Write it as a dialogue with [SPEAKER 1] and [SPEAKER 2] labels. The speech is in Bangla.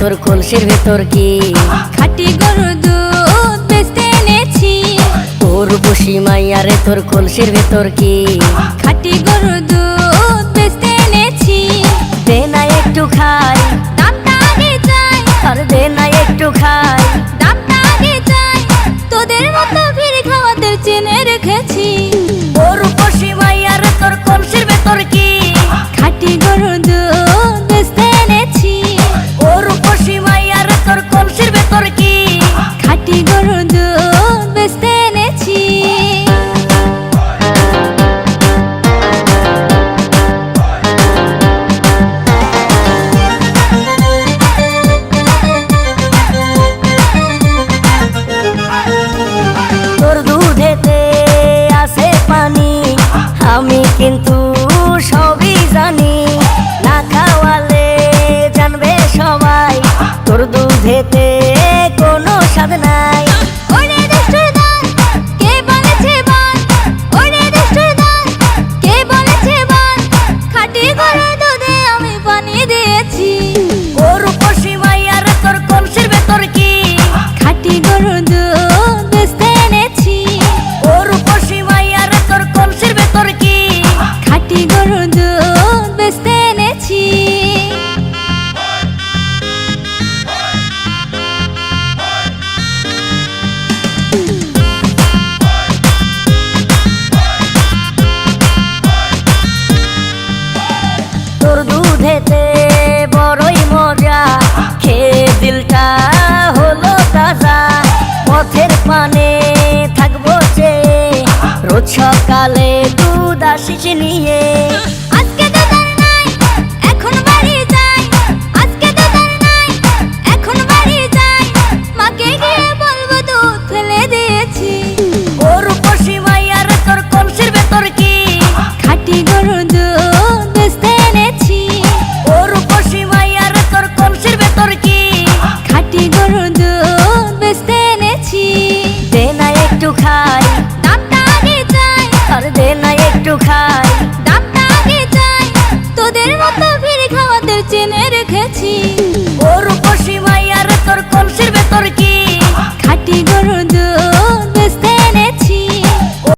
[SPEAKER 1] তোর কলসির ভেতর কি?
[SPEAKER 2] খাঁটি গরুর দুধ বেচতে এনেছি।
[SPEAKER 1] উর্বশী মাইয়া রে তোর কলসির ভেতর কি?
[SPEAKER 2] খাঁটি গরুর দুধ বেচতে এনেছি।
[SPEAKER 1] দে না একটু খাই,
[SPEAKER 2] দামটা আগে চাই।
[SPEAKER 1] আর দে না একটু খাই।
[SPEAKER 2] দামটা আগে চাই। তোদের মতো ভিড় খাওয়াদের চেনে রেখেছি।
[SPEAKER 1] উর্বশী মাইয়া রে তোর কলসির ভেতর কি?
[SPEAKER 2] খাঁটি গরুর দুধ বেচতে এনেছি।
[SPEAKER 1] উর্বশী মাইয়া রে তোর কলসির ভেতর কি?
[SPEAKER 2] খাঁটি গরুর দুধ বেচতে এনেছি।
[SPEAKER 1] তোর দুধেতে আছে পানি, আমি কিন্তু সবই জানি। না খাওয়ালে জানবে সবাই তোর দুধেতে কোনো স্বাদ নাই।
[SPEAKER 2] ওরে দুষ্টুর দল, কে বলেছে বল? ওরে দুষ্টুর দল, কে বলেছে বল? খাঁটি গরুর দুধে আমি পানি দিয়েছি।
[SPEAKER 1] উর্বশী মাইয়া রে তোর কলসির ভেতর কি?
[SPEAKER 2] খাঁটি গরুর দুধ বেচতে এনেছি।
[SPEAKER 1] উর্বশী মাইয়া রে তোর কলসির ভেতর কি?
[SPEAKER 2] খাঁটি গরুর দুধ বেচতে এনেছি।
[SPEAKER 1] তোর দুধেতে বড়ই মজা, খেয়ে দিলটা হলো তাজা। পথের পানে থাকবো চেয়ে, রোজ সকালে দুধ আসিস নিয়ে।
[SPEAKER 2] আজকে দুধ আর নাই, এখন বাড়ি যাই। আজকে দুধ আর নাই, এখন বাড়ি যাই। মাকে গিয়ে বলবো দুধ ফেলে দিয়েছি।
[SPEAKER 1] উর্বশী মাইয়া রে তোর কলসির ভেতর কি?
[SPEAKER 2] খাঁটি গরুর দুধ বেচতে এনেছি।
[SPEAKER 1] উর্বশী মাইয়া রে তোর কলসির ভেতর কি?
[SPEAKER 2] খাঁটি গরুর দুধ বেচতে এনেছি।
[SPEAKER 1] দে না একটু খাই,
[SPEAKER 2] দামটা আগে চাই।
[SPEAKER 1] আর দে না একটু খাই।
[SPEAKER 2] দামটা আগে চাই। তোদের মতো ভিড় খাওয়াদের চেনে